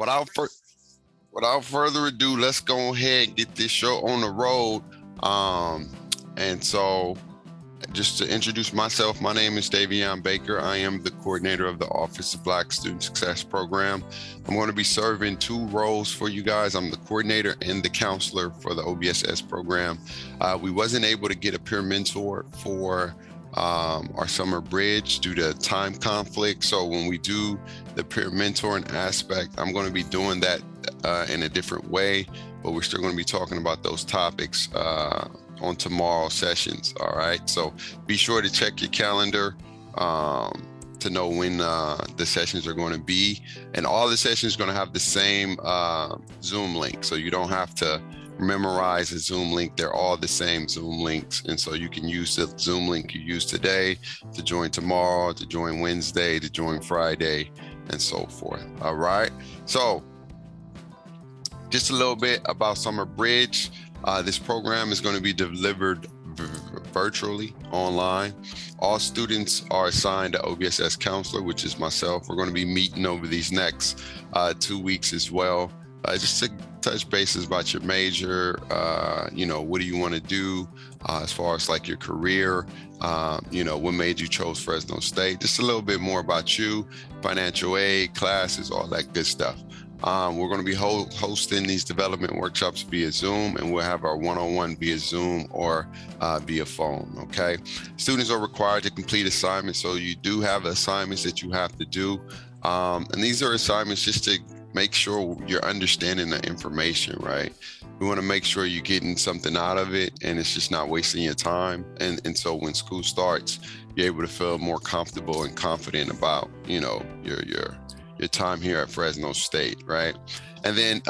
without further ado, let's go ahead and get this show on the road. And so just to introduce myself, my name is Davion Baker. I am the coordinator of the Office of Black Student Success Program. I'm going to be serving two roles for you guys. I'm the coordinator and the counselor for the OBSS program. We wasn't able to get a peer mentor for our summer bridge due to time conflict. So when we do the peer mentoring aspect, I'm going to be doing that in a different way, but we're still going to be talking about those topics on tomorrow's sessions. All right. So be sure to check your calendar to know when the sessions are going to be. And all the sessions are going to have the same Zoom link. So you don't have to memorize a Zoom link. They're all the same Zoom links. And so you can use the Zoom link you use today to join tomorrow, to join Wednesday, to join Friday, and so forth. All right. So just a little bit about Summer Bridge. This program is going to be delivered virtually online. All students are assigned an OBSS counselor, which is myself. We're going to be meeting over these next 2 weeks as well. Just to touch bases about your major, what do you want to do as far as like your career, what made you chose Fresno State, just a little bit more about you, financial aid, classes, all that good stuff. We're going to be hosting these development workshops via Zoom, and we'll have our one-on-one via Zoom or via phone, okay? Students are required to complete assignments, so you do have assignments that you have to do. And these are assignments just to make sure you're understanding the information, right? We want to make sure you're getting something out of it and it's just not wasting your time. And so when school starts, you're able to feel more comfortable and confident about, your time here at Fresno State, right? And then,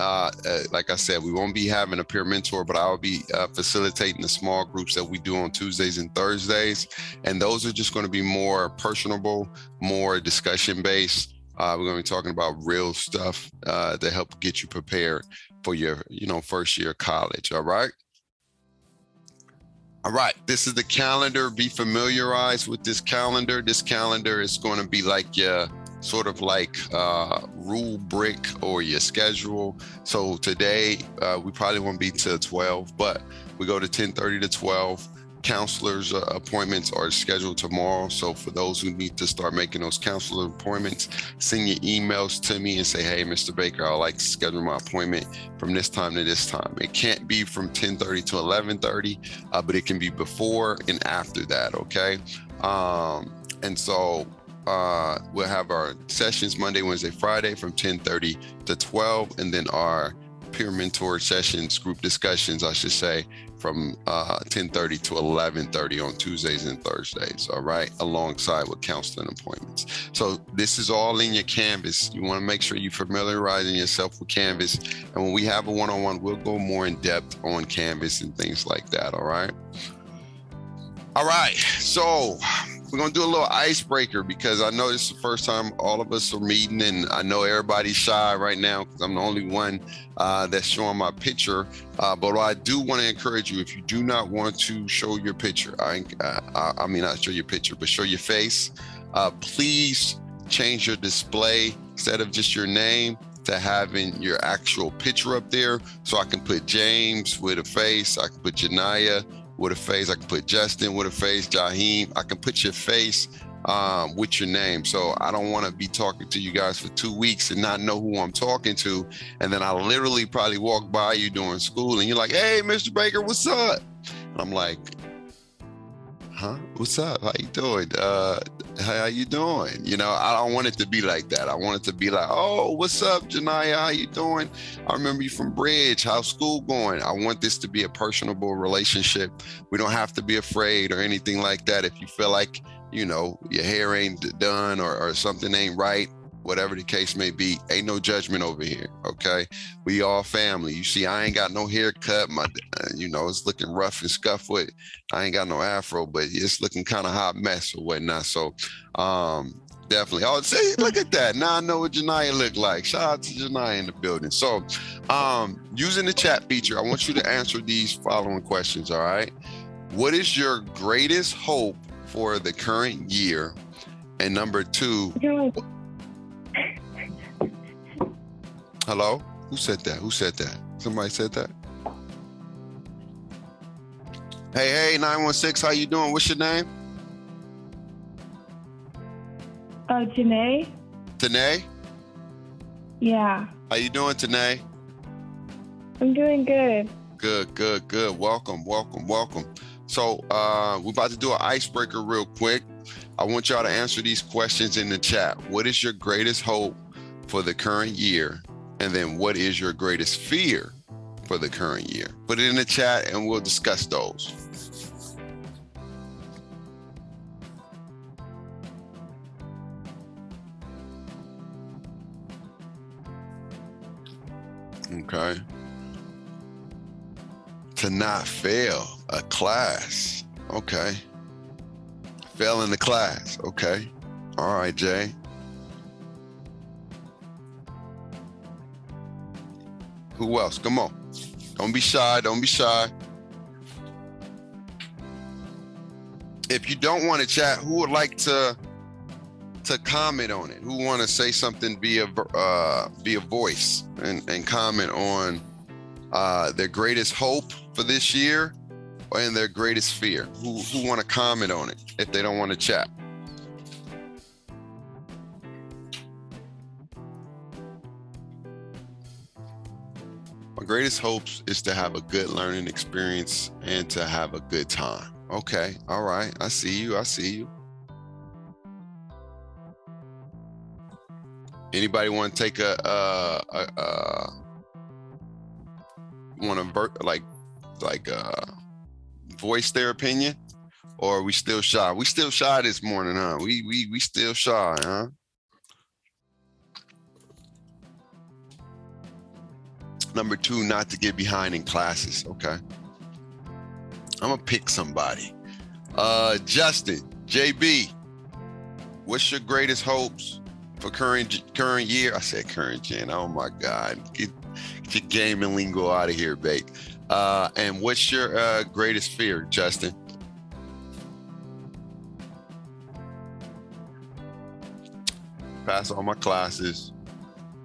like I said, we won't be having a peer mentor, but I'll be facilitating the small groups that we do on Tuesdays and Thursdays. And those are just going to be more personable, more discussion-based. We're going to be talking about real stuff to help get you prepared for your, first year of college, all right? All right, this is the calendar. Be familiarized with this calendar. This calendar is going to be like your sort of like rule brick or your schedule. So today we probably won't be till 12, but we go to 10:30 to 12. Counselors appointments are scheduled tomorrow. So for those who need to start making those counselor appointments, send your emails to me and say, hey, Mr. Baker, I'd like to schedule my appointment from this time to this time. It can't be from 10:30 to 11:30, but it can be before and after that, okay? And so we'll have our sessions Monday, Wednesday, Friday from 10:30 to 12, and then our peer mentor sessions, group discussions, I should say, from 10:30 to 11:30 on Tuesdays and Thursdays, all right, alongside with counseling appointments. So this is all in your Canvas. You want to make sure you're familiarizing yourself with Canvas, and when we have a one-on-one, we'll go more in depth on Canvas and things like that, all right? All right, so we're going to do a little icebreaker because I know this is the first time all of us are meeting, and I know everybody's shy right now because I'm the only one that's showing my picture. But I do want to encourage you, if you do not want to show your picture, I mean, not show your picture, but show your face, please change your display instead of just your name to having your actual picture up there. So I can put James with a face, I can put Janiyah with a face, I can put Justin with a face, Jaheem, I can put your face with your name. So I don't want to be talking to you guys for 2 weeks and not know who I'm talking to. And then I literally probably walk by you during school and you're like, hey, Mr. Baker, what's up? And I'm like, huh? What's up? How you doing? How you doing? I don't want it to be like that. I want it to be like, oh, what's up, Janiyah? How you doing? I remember you from Bridge. How's school going? I want this to be a personable relationship. We don't have to be afraid or anything like that. If you feel like, your hair ain't done or something ain't right, whatever the case may be, ain't no judgment over here, okay? We all family. You see, I ain't got no haircut. My, it's looking rough and scuffed with. I ain't got no afro, but it's looking kind of hot mess or whatnot. So, definitely. Oh, see, look at that. Now I know what Janiyah look like. Shout out to Janiyah in the building. So, using the chat feature, I want you to answer these following questions, all right? What is your greatest hope for the current year? And number two, Hello? Who said that? Who said that? Somebody said that? Hey, 916, how you doing? What's your name? Tanae? Tanae? Yeah. How you doing, Tanae? I'm doing good. Good. Welcome. So we're about to do an icebreaker real quick. I want y'all to answer these questions in the chat. What is your greatest hope for the current year? And then what is your greatest fear for the current year? Put it in the chat and we'll discuss those. Okay. To not fail a class. Okay. Fail in the class. Okay. All right, Jay. Who else? Come on. Don't be shy. If you don't want to chat, who would like to comment on it? Who want to say something via voice and comment on their greatest hope for this year and their greatest fear? Who want to comment on it if they don't want to chat? My greatest hopes is to have a good learning experience and to have a good time. Okay, all right, I see you. Anybody want to take voice their opinion, or are we still shy? We still shy this morning, huh? We still shy, huh? Number 2, not to get behind in classes. Okay. I'm gonna pick somebody. Justin, JB, what's your greatest hopes for current year? I said current gen. Oh my God. Get your gaming lingo out of here, babe. And what's your greatest fear, Justin? Pass all my classes,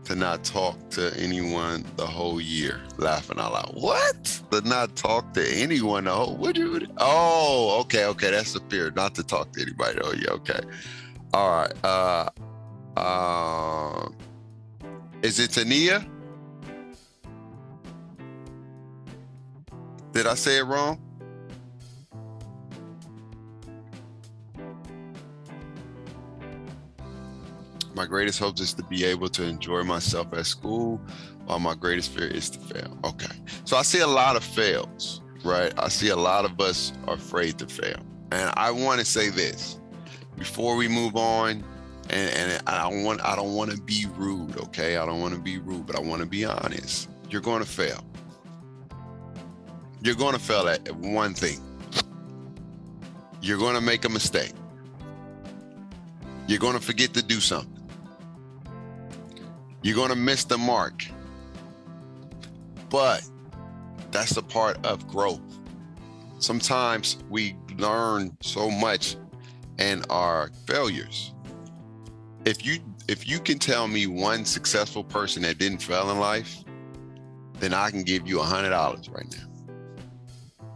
to not talk to anyone the whole year. Laughing out loud. What? To not talk to anyone the whole? What do you? Oh, okay. That's the fear, not to talk to anybody. Oh yeah, okay. All right. Is it Tania? Did I say it wrong? My greatest hope is to be able to enjoy myself at school, while my greatest fear is to fail. Okay. So I see a lot of fails, right? I see a lot of us are afraid to fail. And I want to say this before we move on, and I don't want to be rude, okay? I don't want to be rude, but I want to be honest. You're going to fail. You're going to fail at one thing. You're going to make a mistake. You're going to forget to do something. You're going to miss the mark. But that's a part of growth. Sometimes we learn so much in our failures. If you can tell me one successful person that didn't fail in life, then I can give you $100 right now.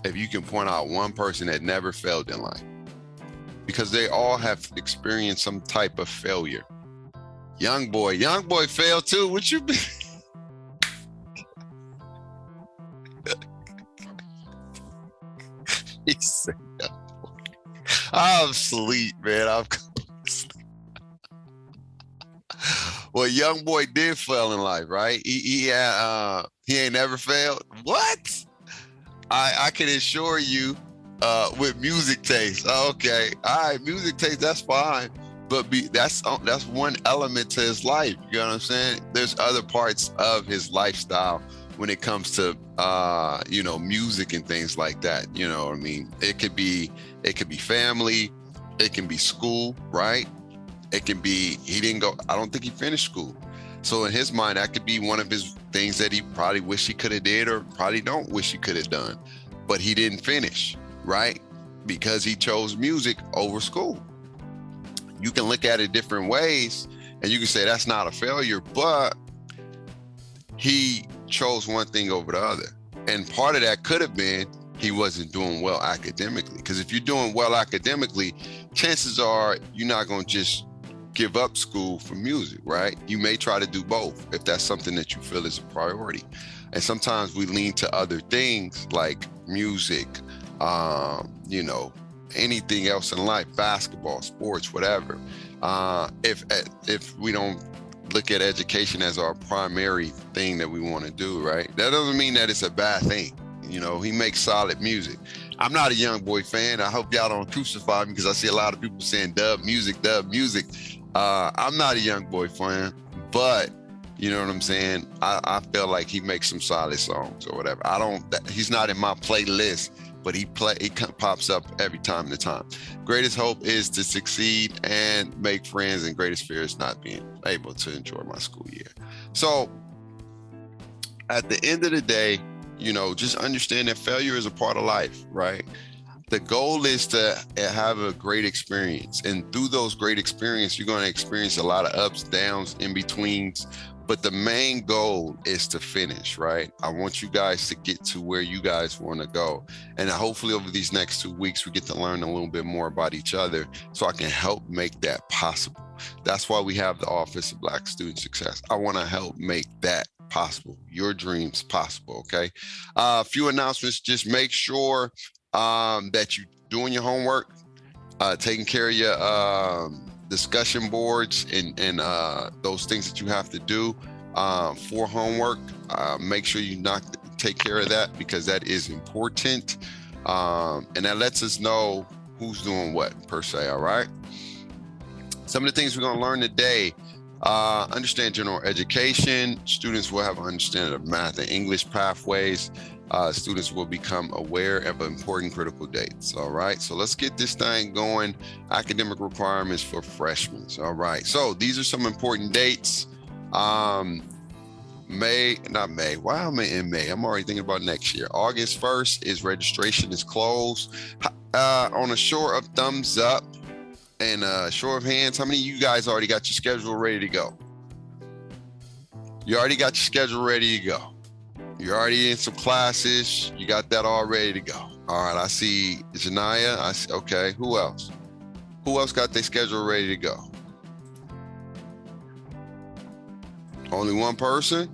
If you can point out one person that never failed in life, because they all have experienced some type of failure. Young boy failed too. What you mean? He said, I'm asleep, man. Well, young boy did fail in life, right? He ain't never failed. What? I can assure you, with music taste. Okay, all right, music taste, that's fine. But that's one element to his life. You know what I'm saying? There's other parts of his lifestyle when it comes to music and things like that. You know what I mean? It could be family, it can be school, right? It can be I don't think he finished school. So in his mind, that could be one of his things that he probably wish he could have did, or probably don't wish he could have done. But he didn't finish, right? Because he chose music over school. You can look at it different ways, and you can say that's not a failure, but he chose one thing over the other. And part of that could have been he wasn't doing well academically. Because if you're doing well academically, chances are you're not going to just give up school for music, right? You may try to do both if that's something that you feel is a priority. And sometimes we lean to other things like music, you know, anything else in life, basketball, sports, whatever. If we don't look at education as our primary thing that we want to do, right? That doesn't mean that it's a bad thing. You know, he makes solid music. I'm not a Young Boy fan. I hope y'all don't crucify me because I see a lot of people saying dub music, dub music. I'm not a Young Boy fan, but you know what I'm saying? I feel like he makes some solid songs or whatever. He's not in my playlist, but he pops up every time to time. Greatest hope is to succeed and make friends, and greatest fear is not being able to enjoy my school year. So at the end of the day, you know, just understand that failure is a part of life, right? The goal is to have a great experience. And through those great experiences, you're going to experience a lot of ups, downs, in-betweens. But the main goal is to finish, right? I want you guys to get to where you guys want to go. And hopefully over these next 2 weeks, we get to learn a little bit more about each other so I can help make that possible. That's why we have the Office of Black Student Success. I want to help make that possible, your dreams possible, okay? A few announcements. Just make sure that you're doing your homework, taking care of your discussion boards and those things that you have to do for homework. Make sure you take care of that because that is important. And that lets us know who's doing what per se, all right? Some of the things we're gonna learn today, understand general education. Students will have an understanding of math and English pathways. Students will become aware of important critical dates. All right, so let's get this thing going. Academic requirements for freshmen. All right, so these are some important dates. Not May. Why am I in May? I'm already thinking about next year. August 1st is registration is closed. On a show of thumbs up and a show of hands, how many of you guys already got your schedule ready to go? You already got your schedule ready to go. You're already in some classes. You got that all ready to go. All right, I see Janaya. Okay, who else? Who else got their schedule ready to go? Only one person?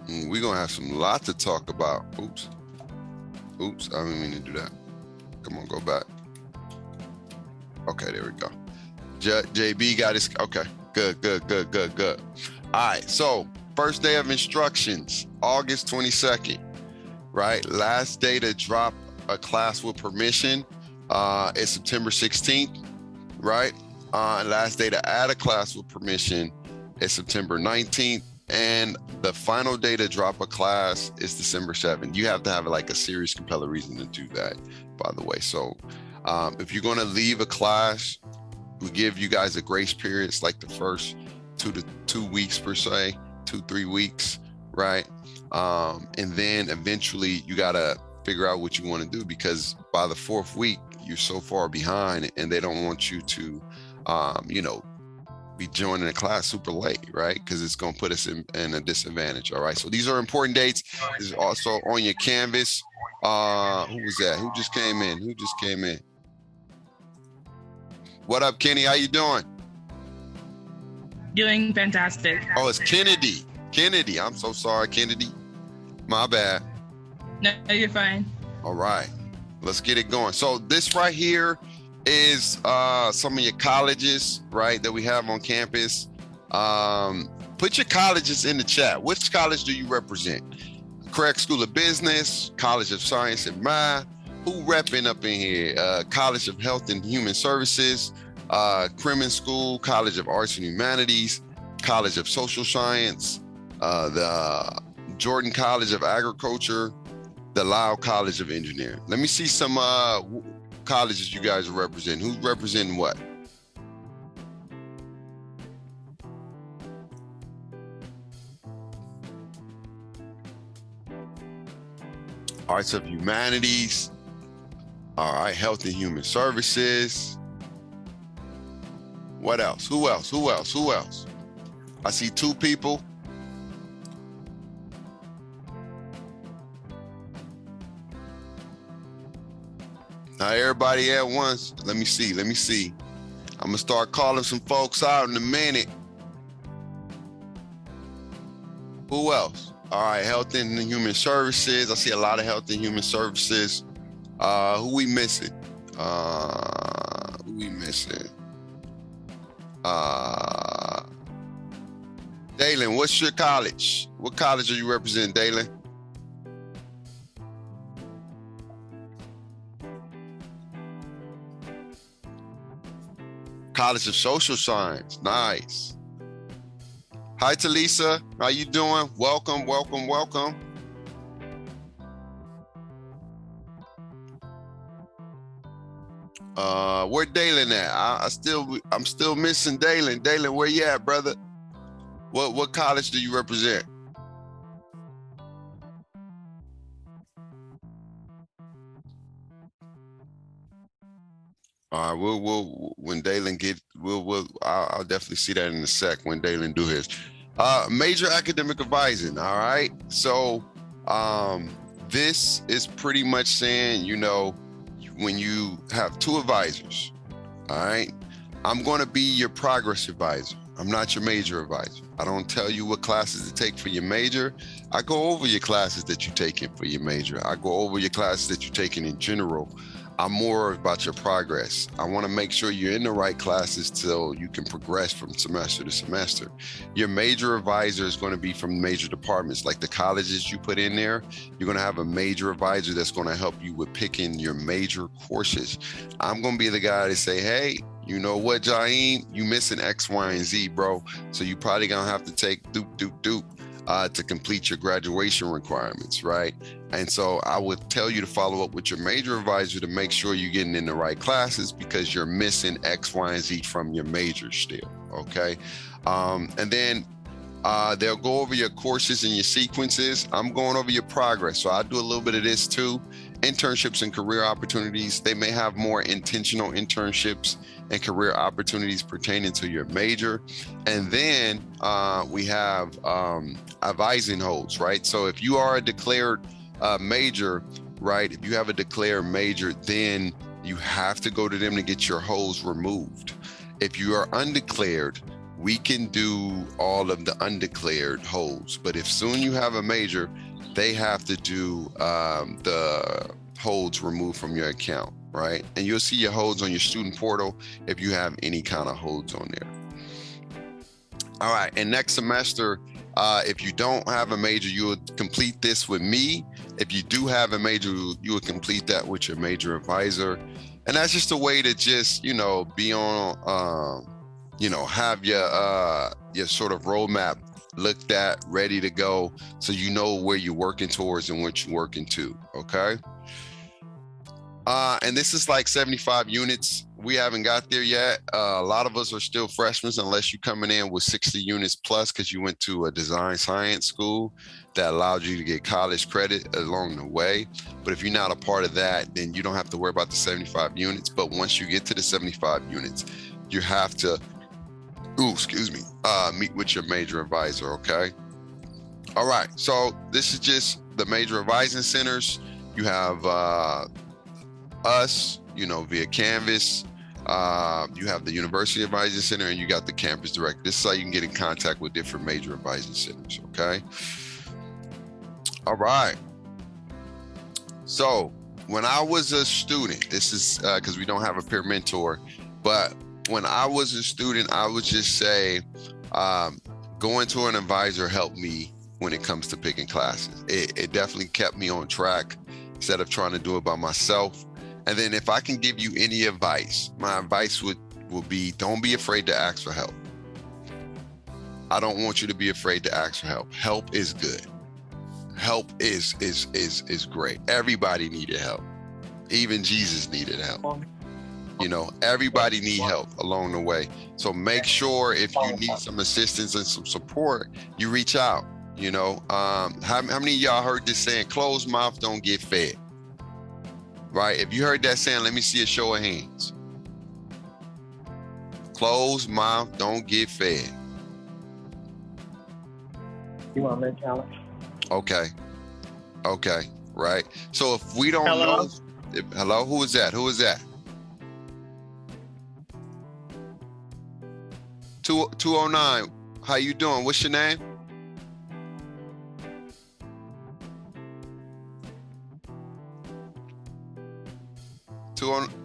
We're going to have some lot to talk about. Oops, I didn't mean to do that. Come on, go back. Okay, there we go. JB got his, okay. Good. All right, so first day of instructions, August 22nd, right? Last day to drop a class with permission is September 16th, right? Last day to add a class with permission is September 19th. And the final day to drop a class is December 7th. You have to have like a serious compelling reason to do that, by the way. So if you're gonna leave a class, we give you guys a grace period. It's like the first 2 weeks per se, 2-3 weeks, right? And then eventually you gotta figure out what you want to do because by the 4th week, you're so far behind and they don't want you to, be joining a class super late, right? Because it's gonna put us in a disadvantage, all right? So these are important dates. This is also on your canvas. Who was that? Who just came in? What up, Kenny? How you doing? Doing fantastic. Oh, it's Kennedy. I'm so sorry, Kennedy. My bad. No, you're fine. All right, let's get it going. So this right here is some of your colleges, right, that we have on campus. Put your colleges in the chat. Which college do you represent? Craig School of Business, College of Science and Math. Who repping up in here? College of Health and Human Services, Cremin School, College of Arts and Humanities, College of Social Science, the Jordan College of Agriculture, the Lyle College of Engineering. Let me see some colleges you guys represent. Who's representing what? Arts of Humanities. All right, Health and Human Services. What else? Who else? Who else? Who else? I see 2 people. Not everybody at once. Let me see. Let me see. I'm gonna start calling some folks out in a minute. Who else? All right, Health and Human Services. I see a lot of Health and Human Services. Who we missing? Who we missing? Dalen, what's your college? What college are you representing, Dalen? College of Social Science. Nice. Hi, Talisa. How you doing? Welcome, welcome, welcome. Where Dalen at? I'm still missing Dalen. Dalen, where you at, brother? What college do you represent? All right, we'll when Dalen I'll definitely see that in a sec when Dalen do his. Major academic advising. All right, so this is pretty much saying, you know, when you have 2 advisors, all right, I'm going to be your progress advisor. I'm not your major advisor. I don't tell you what classes to take for your major. I go over your classes that you're taking for your major. I go over your classes that you're taking in general. I'm more about your progress. I want to make sure you're in the right classes so you can progress from semester to semester. Your major advisor is going to be from major departments, like the colleges you put in there. You're going to have a major advisor that's going to help you with picking your major courses. I'm going to be the guy to say, hey, you know what, Jaheim, you missing X, Y, and Z, bro. So you probably going to have to take to complete your graduation requirements, right? And so I would tell you to follow up with your major advisor to make sure you're getting in the right classes because you're missing X, Y, and Z from your major still, okay? And then they'll go over your courses and your sequences. I'm going over your progress. So I do a little bit of this too. Internships and career opportunities. They may have more intentional internships and career opportunities pertaining to your major. And then we have advising holds, right? So if you are a declared major, right? If you have a declared major, then you have to go to them to get your holds removed. If you are undeclared, we can do all of the undeclared holds. But if soon you have a major, they have to do the holds removed from your account, right? And you'll see your holds on your student portal if you have any kind of holds on there. All right, and next semester, if you don't have a major, you would complete this with me. If you do have a major, you would complete that with your major advisor. And that's just a way to just, you know, be on, you know, have your sort of roadmap looked at, ready to go, so you know where you're working towards and what you're working to, okay? And this is like 75 units. We haven't got there yet. A lot of us are still freshmen unless you're coming in with 60 units plus because you went to a design science school that allowed you to get college credit along the way. But if you're not a part of that, then you don't have to worry about the 75 units. But once you get to the 75 units, you have to, meet with your major advisor, okay? All right, so this is just the major advising centers. You have us, you know, via Canvas. You have the University Advising Center and you got the campus director. This is how you can get in contact with different major advising centers, okay? All right. So when I was a student, this is because we don't have a peer mentor, but when I was a student, I would just say, going to an advisor helped me when it comes to picking classes. It definitely kept me on track instead of trying to do it by myself. And then if I can give you any advice, my advice would be, don't be afraid to ask for help. I don't want you to be afraid to ask for help. Help is good. Help is great. Everybody needed help. Even Jesus needed help. You know, everybody need help along the way. So make sure if you need some assistance and some support, you reach out. You know, how many of y'all heard this saying, closed mouth don't get fed? Right? If you heard that saying, let me see a show of hands. Closed mouth don't get fed. You want me to challenge? Okay. Okay. Right. So if we don't Hello? know, hello, who is that? Who is that? 209. How you doing? What's your name?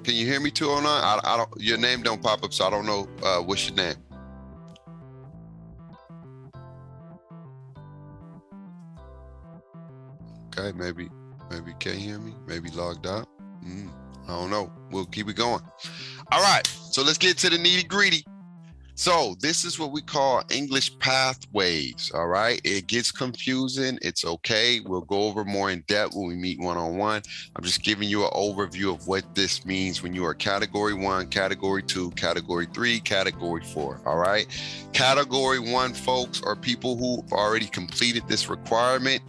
Can you hear me? 209. I don't. Your name don't pop up, so I don't know. What's your name? Okay, maybe can't hear me. Maybe logged out. I don't know. We'll keep it going. All right. So let's get to the nitty gritty. So this is what we call English pathways. All right. It gets confusing. It's okay. We'll go over more in depth when we meet one-on-one. I'm just giving you an overview of what this means when you are category 1, category 2, category 3, category 4. All right. Category 1 folks are people who've already completed this requirement.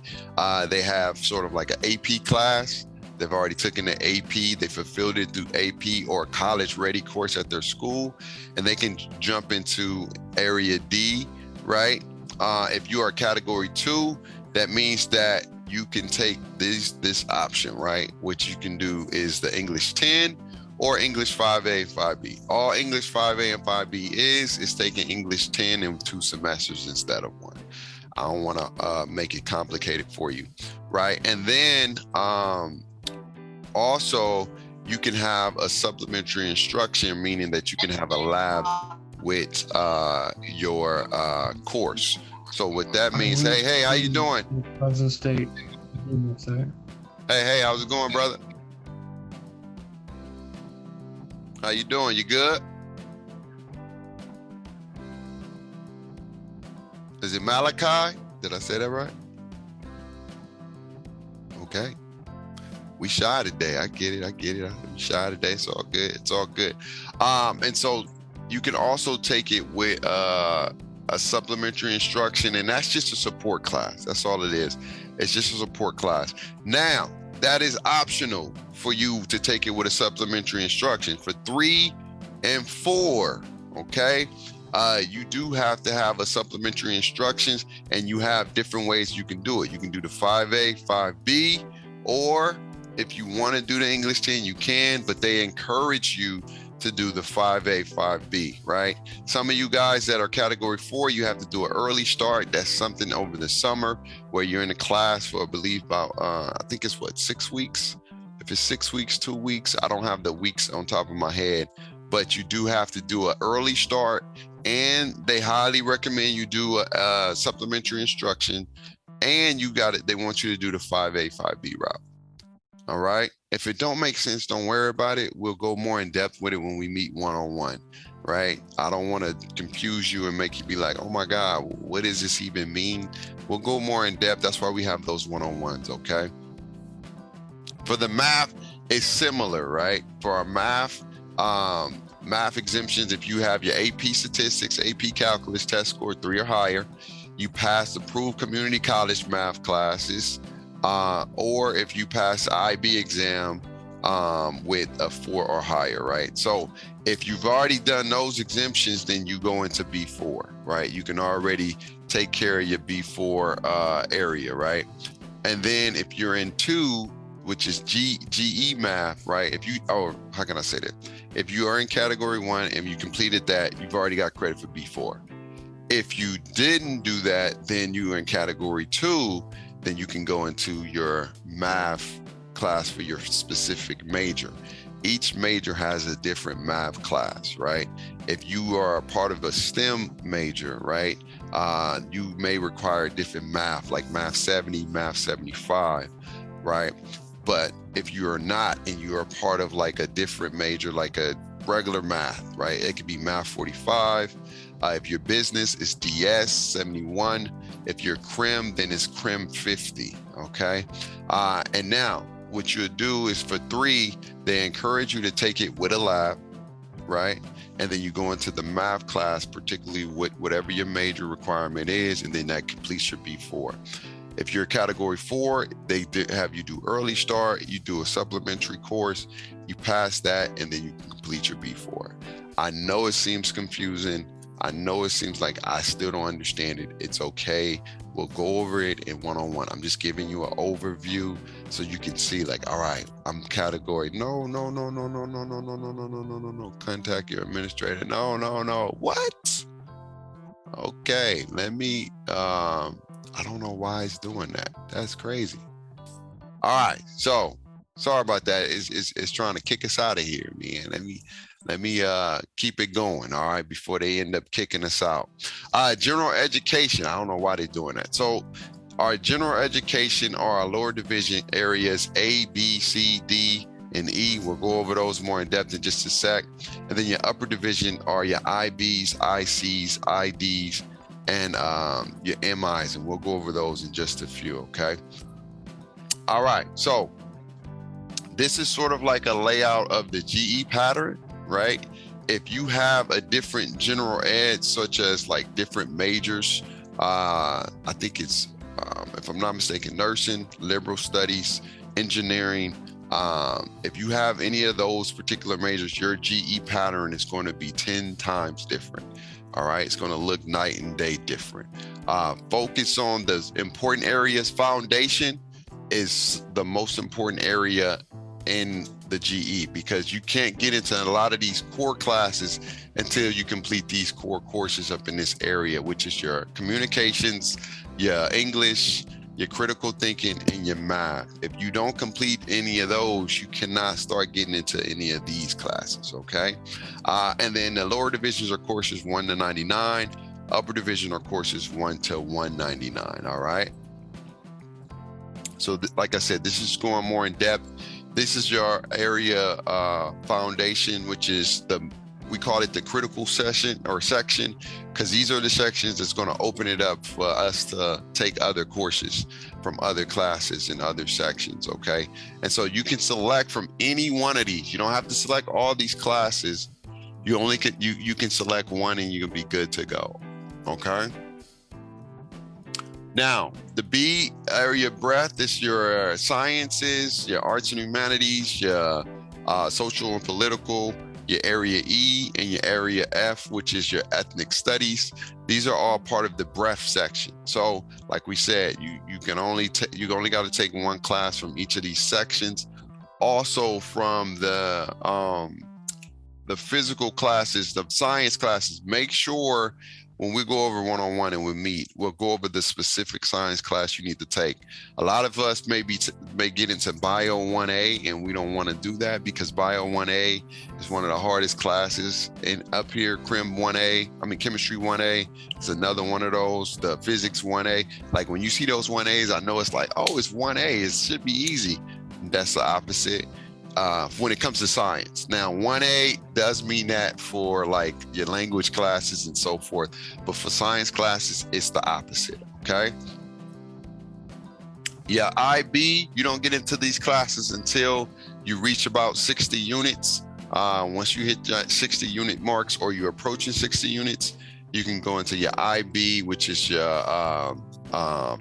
They have sort of like an AP class. They've already taken the AP, they fulfilled it through AP or a college-ready course at their school, and they can jump into area D, right? If you are category 2, that means that you can take this option, right? What you can do is the English 10 or English 5A and 5B. All English 5A and 5B is taking English 10 in 2 semesters instead of 1. I don't want to make it complicated for you, right? And then also, you can have a supplementary instruction, meaning that you can have a lab with your course. So what that means, hey, how you doing? Present state. Hey, how's it going, brother? How you doing? You good? Is it Malachi? Did I say that right? Okay. We shy today. I get it. We shy today. It's all good. And so you can also take it with a supplementary instruction, and that's just a support class. That's all it is. It's just a support class. Now, that is optional for you to take it with a supplementary instruction. For 3 and 4, okay? You do have to have a supplementary instructions, and you have different ways you can do it. You can do the 5A, 5B, or if you want to do the English 10, you can, but they encourage you to do the 5A, 5B, right? Some of you guys that are category 4, you have to do an early start. That's something over the summer where you're in a class for, I believe, about, I think it's 6 weeks? If it's 6 weeks, 2 weeks, I don't have the weeks on top of my head, but you do have to do an early start, and they highly recommend you do a supplementary instruction, and they want you to do the 5A, 5B route. All right. If it don't make sense, don't worry about it. We'll go more in depth with it when we meet one-on-one, right? I don't want to confuse you and make you be like, oh my God, what does this even mean? We'll go more in depth. That's why we have those one-on-ones, okay? For the math, it's similar, right? For our math exemptions, if you have your AP statistics, AP calculus test score 3 or higher, you pass approved community college math classes, or if you pass the IB exam with a 4 or higher, right? So if you've already done those exemptions, then you go into B4, right? You can already take care of your B4 area, right? And then if you're in 2, which is GE math, right? How can I say that? If you are in category 1 and you completed that, you've already got credit for B4. If you didn't do that, then you're in category 2, then you can go into your math class for your specific major. Each major has a different math class, right? If you are a part of a STEM major, right, you may require different math, like math 70, math 75, right? But if you are not, and you are part of like a different major, like a regular math, right? It could be math 45. If your business is DS 71, if you're CRIM, then it's CRIM 50, okay? And now what you'll do is for 3, they encourage you to take it with a lab, right? And then you go into the math class, particularly with whatever your major requirement is, and then that completes your B4. If you're category 4, they have you do early start, you do a supplementary course, you pass that, and then you can complete your B4. I know it seems confusing. I know it seems like I still don't understand it. It's okay. We'll go over it in one-on-one. I'm just giving you an overview so you can see like, all right, I'm category. No. Contact your administrator. No. What? Okay, let me, I don't know why it's doing that. That's crazy. All right, so sorry about that. It's trying to kick us out of here, man. Let me keep it going, all right, before they end up kicking us out. General education, I don't know why they're doing that. So our general education are our lower division areas A, B, C, D, and E. We'll go over those more in depth in just a sec. And then your upper division are your IBs, ICs, IDs, and your MIs, and we'll go over those in just a few, okay? All right, so this is sort of like a layout of the GE pattern, right? If you have a different general ed, such as like different majors, I think it's, if I'm not mistaken, nursing, liberal studies, engineering. If you have any of those particular majors, your GE pattern is going to be 10 times different. All right, it's going to look night and day different. Focus on the important areas. Foundation is the most important area in the GE because you can't get into a lot of these core classes until you complete these core courses up in this area, which is your communications, your English, your critical thinking, and your math. If you don't complete any of those, you cannot start getting into any of these classes, okay? And then the lower divisions are courses 1 to 99, upper division are courses 1 to 199, all right? So like I said, this is going more in depth. This is your area foundation, which is we call it the critical session or section, because these are the sections that's going to open it up for us to take other courses from other classes and other sections, okay? And so you can select from any one of these. You don't have to select all these classes. You only can, you can select one and you'll be good to go, okay? Now, the B area breadth is your sciences, your arts and humanities, your social and political, your area E, and your area F, which is your ethnic studies. These are all part of the breadth section. So, like we said, you only got to take one class from each of these sections. Also, from the physical classes, the science classes, make sure when we go over one-on-one and we meet, we'll go over the specific science class you need to take. A lot of us may get into Bio 1A, and we don't want to do that because Bio 1A is one of the hardest classes. And up here, Chemistry 1A is another one of those. The Physics 1A, like when you see those 1As, I know it's like, oh, it's 1A, it should be easy. That's the opposite. When it comes to science. Now, 1A does mean that for like your language classes and so forth, but for science classes, it's the opposite, okay? Yeah, IB, you don't get into these classes until you reach about 60 units. Once you hit 60 unit marks or you're approaching 60 units, you can go into your IB, which is your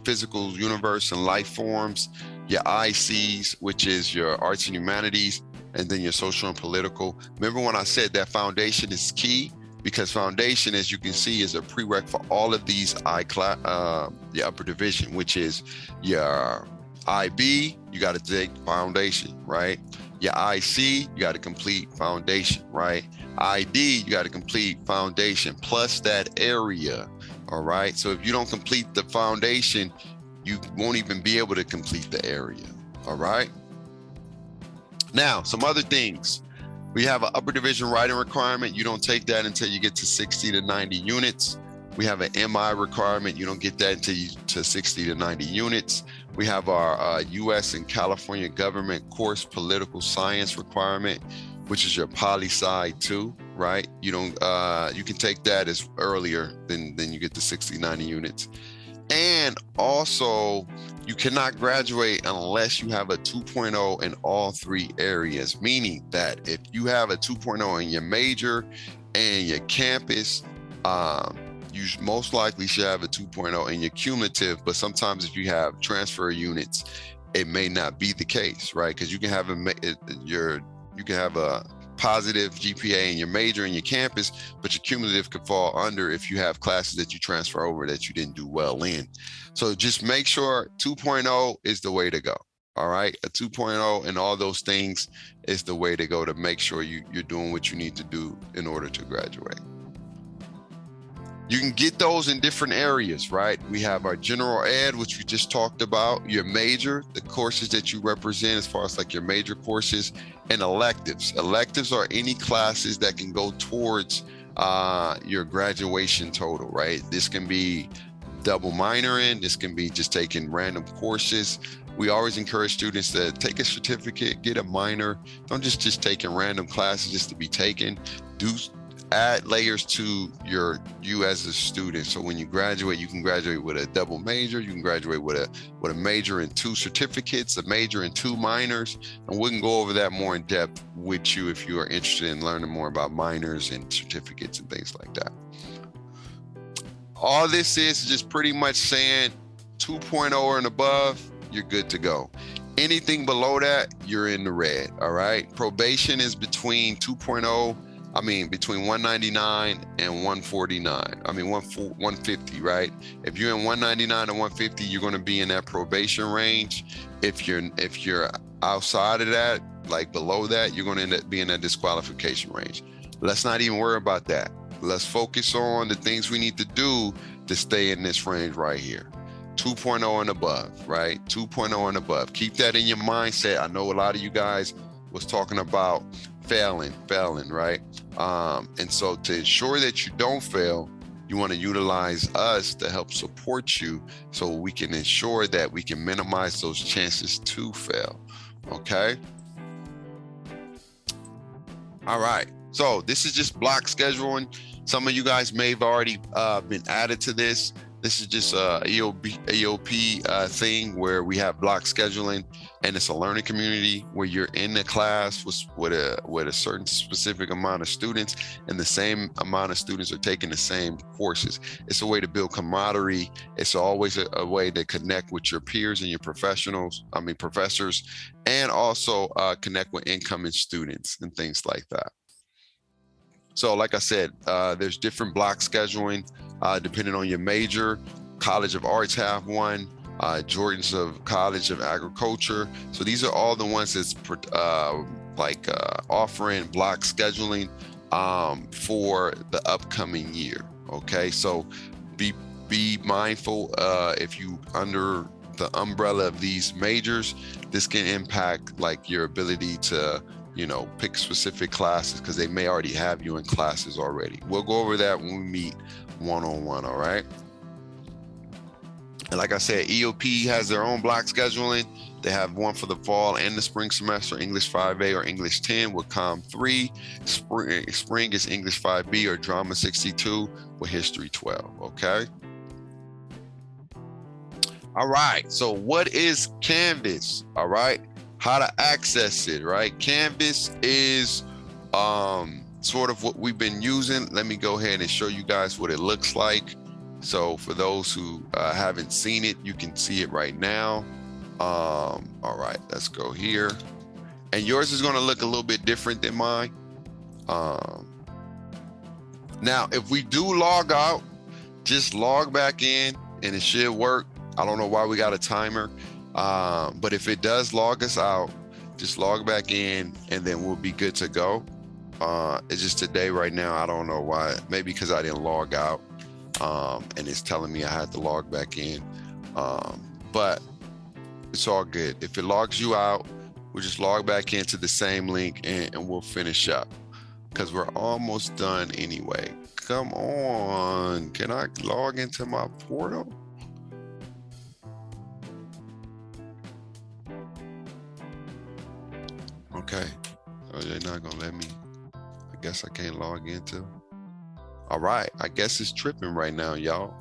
physical universe and life forms, your ICs, which is your arts and humanities, and then your social and political. Remember when I said that foundation is key? Because foundation, as you can see, is a prereq for all of these the upper division, which is your IB, you got to take foundation, right? Your IC, you got to complete foundation, right? ID, you got to complete foundation plus that area, all right? So if you don't complete the foundation, you won't even be able to complete the area, all right? Now, some other things. We have an upper division writing requirement. You don't take that until you get to 60 to 90 units. We have an MI requirement. You don't get that until you to 60 to 90 units. We have our US and California government course political science requirement, which is your poli-sci 2, right? You can take that as earlier than you get to 60, 90 units. And also, you cannot graduate unless you have a 2.0 in all three areas, meaning that if you have a 2.0 in your major and your campus, you most likely should have a 2.0 in your cumulative, but sometimes if you have transfer units, it may not be the case, right? Because you can have positive GPA in your major and your campus, but your cumulative could fall under if you have classes that you transfer over that you didn't do well in. So just make sure 2.0 is the way to go. All right, a 2.0 and all those things is the way to go to make sure you're doing what you need to do in order to graduate. You can get those in different areas, right? We have our general ed, which we just talked about, your major, the courses that you represent as far as like your major courses, and electives. Electives are any classes that can go towards your graduation total, right? This can be double minoring, this can be just taking random courses. We always encourage students to take a certificate, get a minor. Don't just taking random classes just to be taken. Do add layers to you as a student. So when you graduate, you can graduate with a double major. You can graduate with a major and 2 certificates, a major and 2 minors. And we can go over that more in depth with you if you are interested in learning more about minors and certificates and things like that. All this is just pretty much saying 2.0 and above, you're good to go. Anything below that, you're in the red, all right? Probation is between 2.0, between 199 and 149. 150, right? If you're in 199 and 150, you're going to be in that probation range. If you're outside of that, like below that, you're going to end up being in that disqualification range. Let's not even worry about that. Let's focus on the things we need to do to stay in this range right here. 2.0 and above, right? 2.0 and above. Keep that in your mindset. I know a lot of you guys was talking about failing, right? And so to ensure that you don't fail, you want to utilize us to help support you so we can ensure that we can minimize those chances to fail, okay? All right, so this is just block scheduling. Some of you guys may have already been added to this. This is just a EOP thing where we have block scheduling, and it's a learning community where you're in the class with a certain specific amount of students, and the same amount of students are taking the same courses. It's a way to build camaraderie. It's always a way to connect with your peers and your professors, and also connect with incoming students and things like that. So like I said, there's different block scheduling depending on your major. College of Arts have one, Jordan's of College of Agriculture. So these are all the ones that's offering block scheduling for the upcoming year. Okay, so be mindful if you under the umbrella of these majors, this can impact like your ability to pick specific classes because they may already have you in classes already. We'll go over that when we meet one-on-one, all right? And like I said, EOP has their own block scheduling. They have one for the fall and the spring semester, English 5A or English 10 with Com 3. Spring is English 5B or Drama 62 with History 12, okay? All right, so what is Canvas, all right? How to access it, right? Canvas is sort of what we've been using. Let me go ahead and show you guys what it looks like. So for those who haven't seen it, you can see it right now. All right, let's go here. And yours is gonna look a little bit different than mine. Now, if we do log out, just log back in and it should work. I don't know why we got a timer. But if it does log us out, just log back in and then we'll be good to go. It's just today right now, I don't know why, maybe because I didn't log out and it's telling me I had to log back in. But it's all good. If it logs you out, we'll just log back into the same link and we'll finish up because we're almost done anyway. Come on, can I log into my portal? Okay, so they're not gonna let me, I guess I can't log into. All right, I guess it's tripping right now, y'all.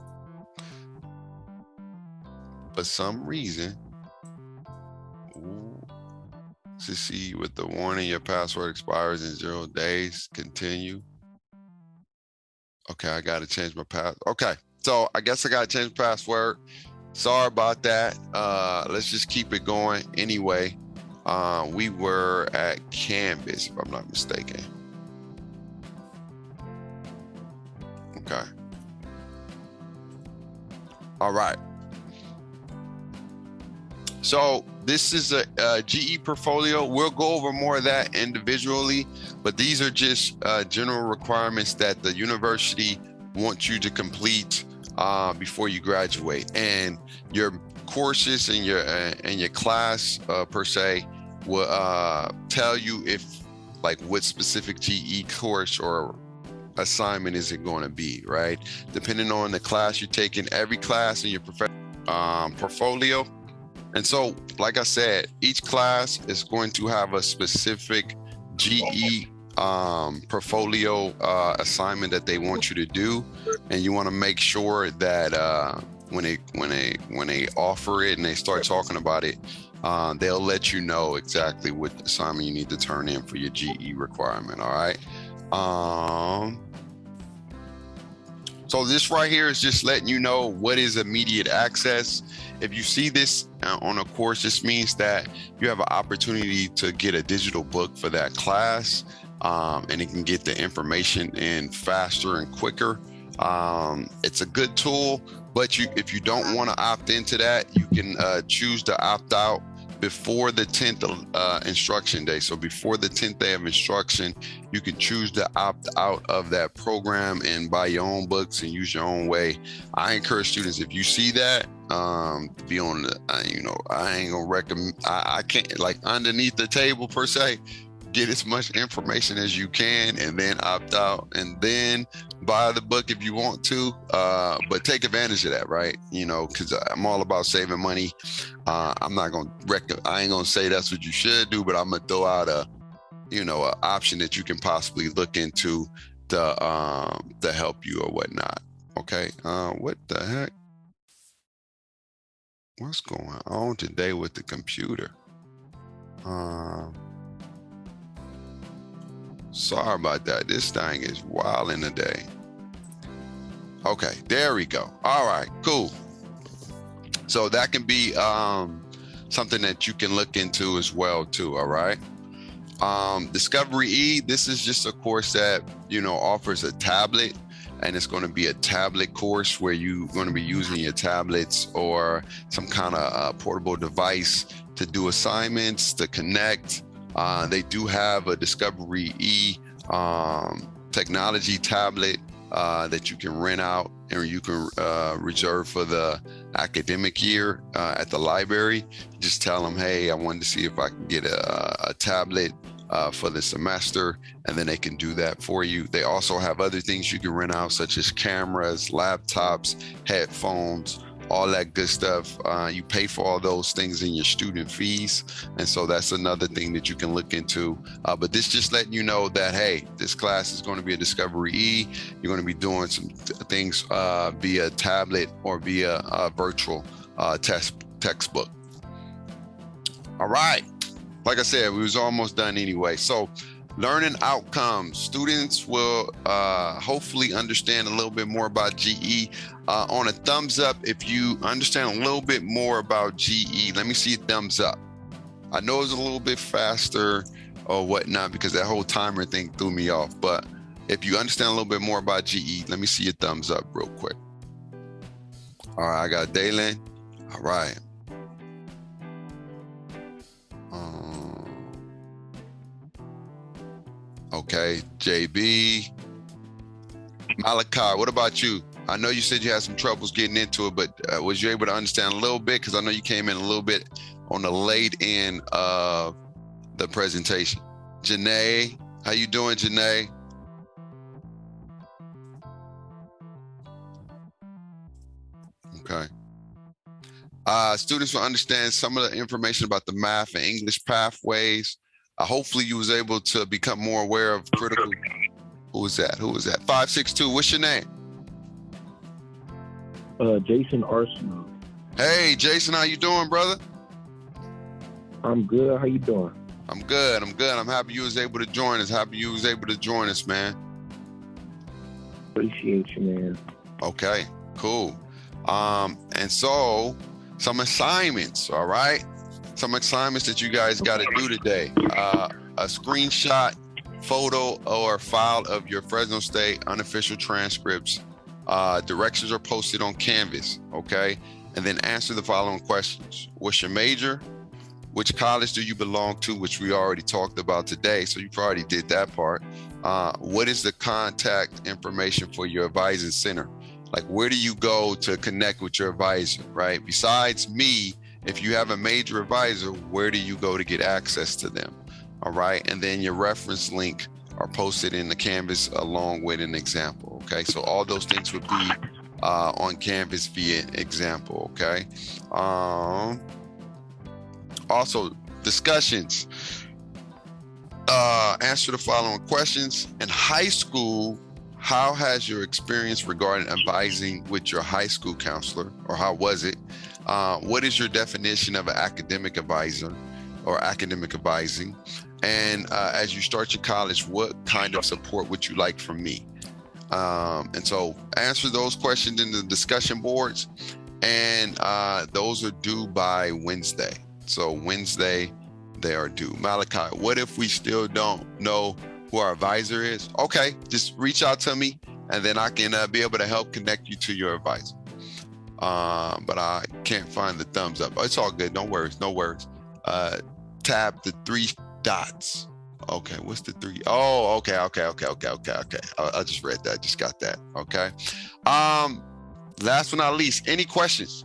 For some reason, succeed with the warning, your password expires in 0 days, continue. Okay, I gotta change my password. Okay, so I guess I gotta change my password. Sorry about that. Let's just keep it going anyway. We were at Canvas, if I'm not mistaken. Okay. All right. So this is a GE portfolio. We'll go over more of that individually, but these are just general requirements that the university wants you to complete before you graduate. And your courses and your class per se will tell you if like what specific GE course or assignment is it going to be, right? Depending on the class you're taking, every class in your portfolio. And so, like I said, each class is going to have a specific GE portfolio assignment that they want you to do, and you want to make sure that when they offer it and they start talking about it, they'll let you know exactly what assignment you need to turn in for your GE requirement. All right. So this right here is just letting you know what is immediate access. If you see this on a course, this means that you have an opportunity to get a digital book for that class, and it can get the information in faster and quicker. It's a good tool, but if you don't want to opt into that, you can choose to opt out before the 10th instruction day. So before the 10th day of instruction, you can choose to opt out of that program and buy your own books and use your own way. I encourage students, if you see that, be on the, I ain't gonna recommend, I can't, like underneath the table per se, get as much information as you can and then opt out and then buy the book if you want to, but take advantage of that, right? Because I'm all about saving money. I'm not gonna I ain't gonna say that's what you should do, but I'm gonna throw out a option that you can possibly look into to help you or whatnot. Okay. What the heck? What's going on today with the computer? Sorry about that. This thing is wild in the day. Okay, there we go. All right, cool. So that can be something that you can look into as well too. All right. Discovery E, this is just a course that offers a tablet, and it's going to be a tablet course where you're going to be using your tablets or some kind of portable device to do assignments, to connect. They do have a Discovery E technology tablet that you can rent out and you can reserve for the academic year at the library. Just tell them, hey, I wanted to see if I can get a tablet for the semester, and then they can do that for you. They also have other things you can rent out, such as cameras, laptops, headphones, all that good stuff. You pay for all those things in your student fees. And so that's another thing that you can look into. But this just letting you know that, hey, this class is going to be a Discovery E. You're going to be doing some things via tablet or via virtual textbook. All right. Like I said, we was almost done anyway. So learning outcomes. Students will hopefully understand a little bit more about GE. On a thumbs up, if you understand a little bit more about GE, let me see a thumbs up. I know it's a little bit faster or whatnot because that whole timer thing threw me off. But if you understand a little bit more about GE, let me see your thumbs up real quick. All right, I got Dalen. All right. Okay, JB. Malachi, what about you? I know you said you had some troubles getting into it, but was you able to understand a little bit? Because I know you came in a little bit on the late end of the presentation. Janae, how you doing, Janae? Okay. Students will understand some of the information about the math and English pathways. Hopefully you was able to become more aware of critical. Who was that? 562, what's your name? Jason Arsenal. Hey, Jason, how you doing, brother? I'm good. How you doing? I'm good. I'm happy you was able to join us. Man. Appreciate you, man. Okay, cool. And so some assignments, all right? some assignments that you guys got to do today. A screenshot, photo, or file of your Fresno State unofficial transcripts. Directions are posted on Canvas, okay? And then answer the following questions. What's your major? Which college do you belong to, which we already talked about today, so you already did that part. What is the contact information for your advising center? Like, where do you go to connect with your advisor, right? Besides me, if you have a major advisor, where do you go to get access to them? All right, and then your reference link are posted in the Canvas along with an example, okay? So all those things would be on Canvas via example, okay? Also, discussions. Answer the following questions. In high school, how has your experience regarding advising with your high school counselor, or how was it? What is your definition of an academic advisor or academic advising? And as you start your college, what kind of support would you like from me? And so answer those questions in the discussion boards, and those are due by Wednesday. So Wednesday, they are due. Malachi, what if we still don't know who our advisor is? Okay, just reach out to me, and then I can be able to help connect you to your advisor. But I can't find the thumbs up. It's all good. No worries. No worries. Tap the 3 dots. Okay, what's the 3? Oh, okay. I just read that. Just got that. Okay. Last but not least, any questions?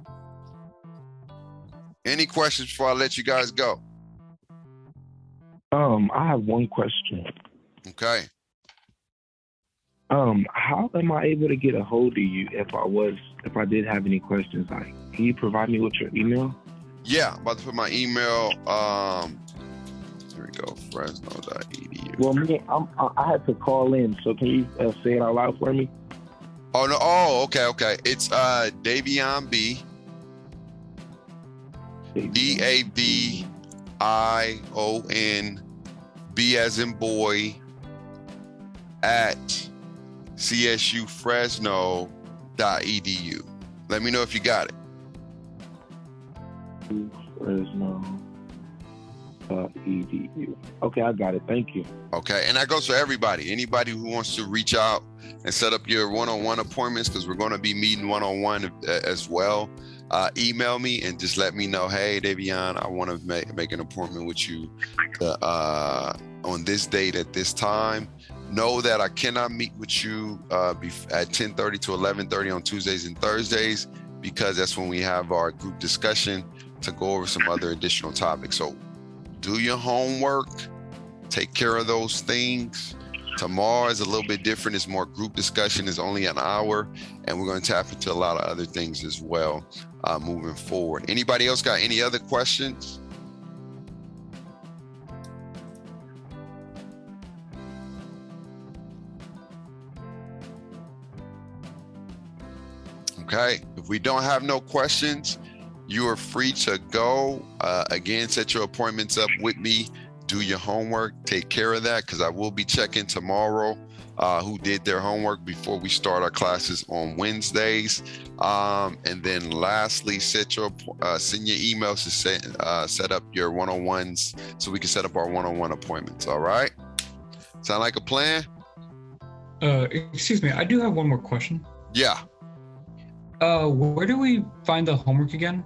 Any questions before I let you guys go? I have one question. Okay. How am I able to get a hold of you if I did have any questions? Like, can you provide me with your email? Yeah, I'm about to put my email. Here we go, fresno.edu. Well, I had to call in, so can you say it out loud for me? Oh, no. Oh, okay. It's Davion B. DAVION B as in boy at csufresno.edu. Let me know if you got it. Fresno.edu. Okay, I got it. Thank you. Okay, and that goes for everybody. Anybody who wants to reach out and set up your one-on-one appointments, because we're going to be meeting one-on-one as well. Email me and just let me know, hey, Davion, I want to make an appointment with you on this date at this time. Know that I cannot meet with you at 10:30 to 11:30 on Tuesdays and Thursdays, because that's when we have our group discussion to go over some other additional topics. So do your homework, take care of those things. Tomorrow is a little bit different. It's more group discussion. It's only an hour, and we're going to tap into a lot of other things as well moving forward. Anybody else got any other questions? Okay, if we don't have no questions, you are free to go. Again, set your appointments up with me. Do your homework, take care of that, because I will be checking tomorrow who did their homework before we start our classes on Wednesdays. And then lastly, send your emails to set up your one-on-ones so we can set up our one-on-one appointments. All right? Sound like a plan? Excuse me, I do have one more question. Yeah. Where do we find the homework again?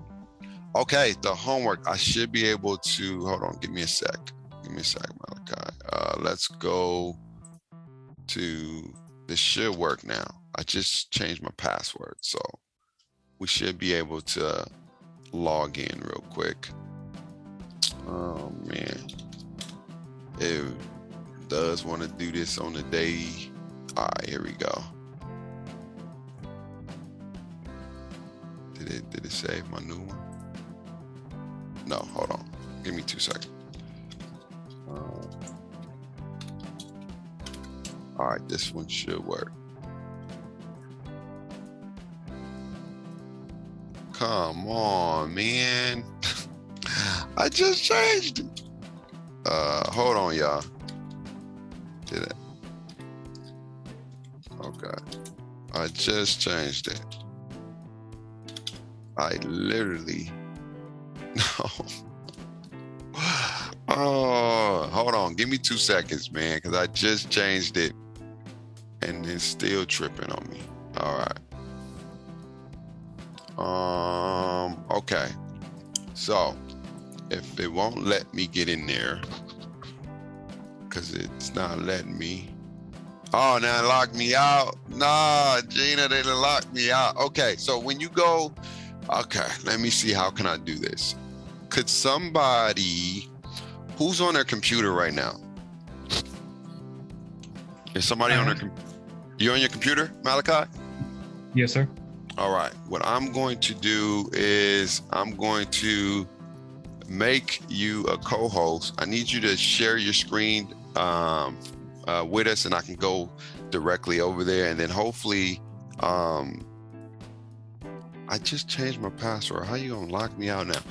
Okay, the homework. I should be able to, hold on, give me a sec, Malachi. Let's go to, this should work now. I just changed my password, so we should be able to log in real quick. Oh man, it does want to do this on the day. All right, here we go. Did it save my new one? No, hold on. Give me 2 seconds. All right, this one should work. Come on, man. I just changed it. Hold on, y'all. Did it? Okay. I just changed it. I literally, no. Oh, hold on. Give me 2 seconds, man, because I just changed it and it's still tripping on me. All right. Okay. So if it won't let me get in there, because it's not letting me. Oh, now it locked me out. Nah, Gina, they done locked me out. Okay, so when you go, okay, let me see, how can I do this? Could somebody, who's on their computer right now? Is somebody on their, you on your computer, Malachi? Yes, sir. All right, what I'm going to do is I'm going to make you a co-host. I need you to share your screen with us, and I can go directly over there, and then hopefully I just changed my password. How you gonna lock me out now?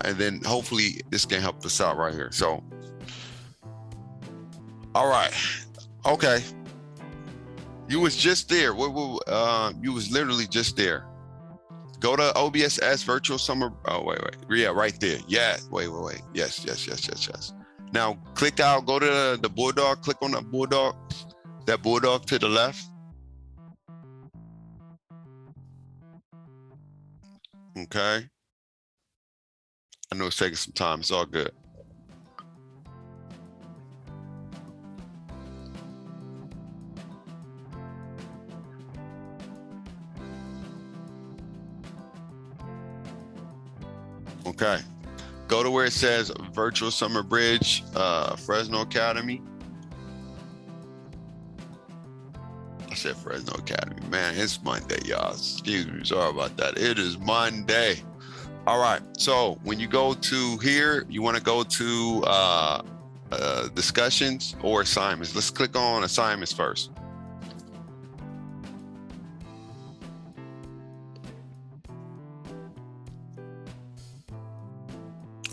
And then hopefully this can help us out right here. So all right, okay, you was just there. You was literally just there. Go to OBSS virtual summer. Oh, wait. Yeah, right there. Yeah, wait. Yes. Now click out, go to the bulldog, click on that bulldog to the left. Okay. I know it's taking some time. It's all good. Okay. Go to where it says Virtual Summer Bridge, Fresno Academy. I said Fresno Academy. Man, it's Monday, y'all. Excuse me. Sorry about that. It is Monday. All right. So when you go to here, you want to go to discussions or assignments. Let's click on assignments first.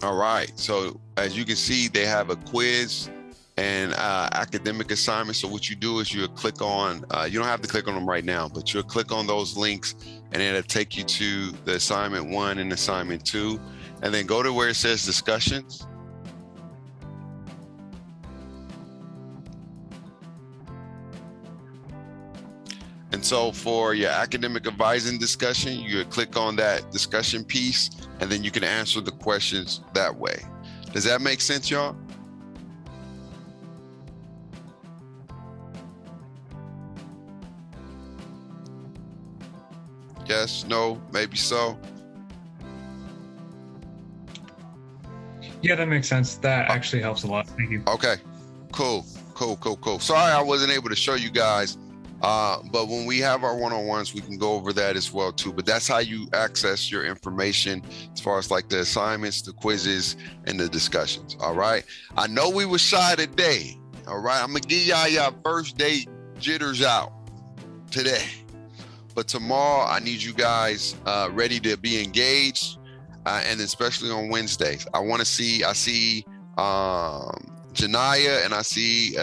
All right, so as you can see, they have a quiz and academic assignments. So what you do is you click on, you don't have to click on them right now, but you'll click on those links and it'll take you to the assignment 1 and assignment 2, and then go to where it says discussions. And so for your academic advising discussion, you click on that discussion piece, and then you can answer the questions that way. Does that make sense, y'all? Yes, no, maybe so. Yeah, that makes sense. That actually helps a lot. Thank you. Okay, cool. Sorry I wasn't able to show you guys. But when we have our one-on-ones, we can go over that as well too. But that's how you access your information as far as like the assignments, the quizzes, and the discussions. All right. I know we were shy today. All right. I'm gonna give y'all first day jitters out today. But tomorrow I need you guys ready to be engaged, and especially on Wednesdays. I see Janaya and I see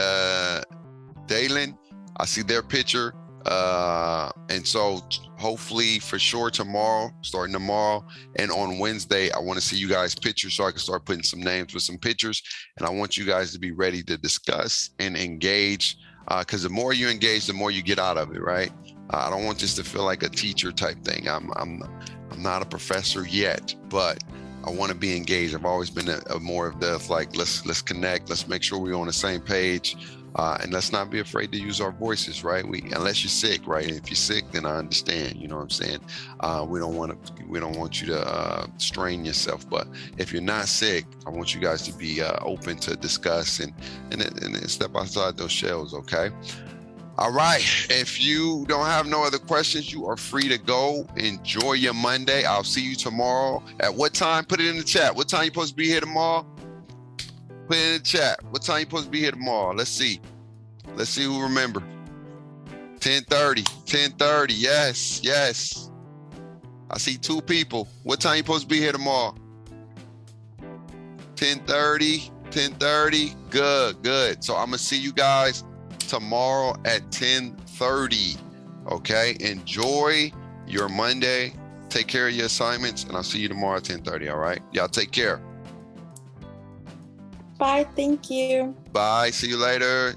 Dalen. I see their picture. And so hopefully for sure starting tomorrow and on Wednesday, I want to see you guys' pictures so I can start putting some names with some pictures. And I want you guys to be ready to discuss and engage, because the more you engage, the more you get out of it, right? I don't want this to feel like a teacher type thing. I'm not a professor yet, but I want to be engaged. I've always been a more of the like, let's connect, let's make sure we're on the same page. And let's not be afraid to use our voices, right? Unless you're sick, right? And if you're sick, then I understand. You know what I'm saying? We don't want you to strain yourself. But if you're not sick, I want you guys to be open to discuss and step outside those shells. Okay. All right. If you don't have no other questions, you are free to go. Enjoy your Monday. I'll see you tomorrow. At what time? Put it in the chat. What time you supposed to be here tomorrow? Put it in the chat. What time you supposed to be here tomorrow? Let's see who remember. 10:30. Yes. I see 2 people. What time you supposed to be here tomorrow? 10:30. Good. So I'm gonna see you guys tomorrow at 10:30. Okay. Enjoy your Monday. Take care of your assignments, and I'll see you tomorrow at 10:30. All right. Y'all take care. Bye. Thank you. Bye. See you later.